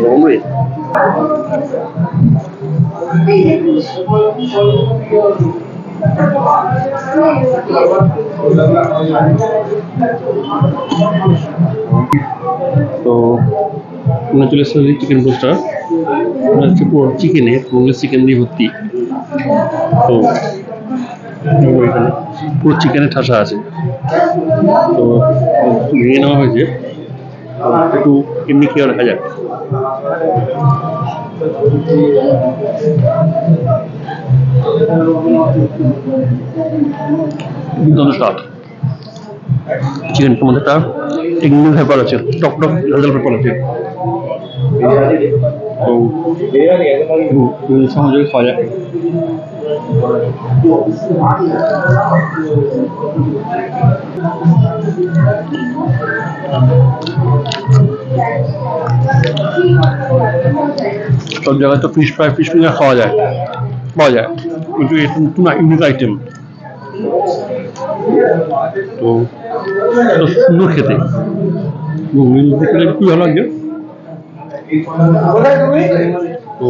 গরমে তো চলে এসেছে চিকেন রোস্টটা হচ্ছে পুরো চিকেনে পুরো চিকেন দিয়ে ভর্তি। তো এখানে পুরো চিকেনের ঠাসা আছে। তো ভেঙে নেওয়া হয়েছে, একটু এমনি খেয়ে দেখা যাক। দুর্দান্ত স্বাদ। চিকেনটার মধ্যে একটা টেকনিক্যাল ব্যাপার আছে, টক টক ঝাল ব্যাপার আছে। তো সহজে খাওয়া যায়। সব জায়গায় তো ফিশ ফ্রাই ফিশ ফিঙ্গার পাওয়া যায়, কিন্তু এটা নতুন ইউনিক আইটেম। তো সুন্দর খেতে, দেখলে একটু ভালো লাগে। তো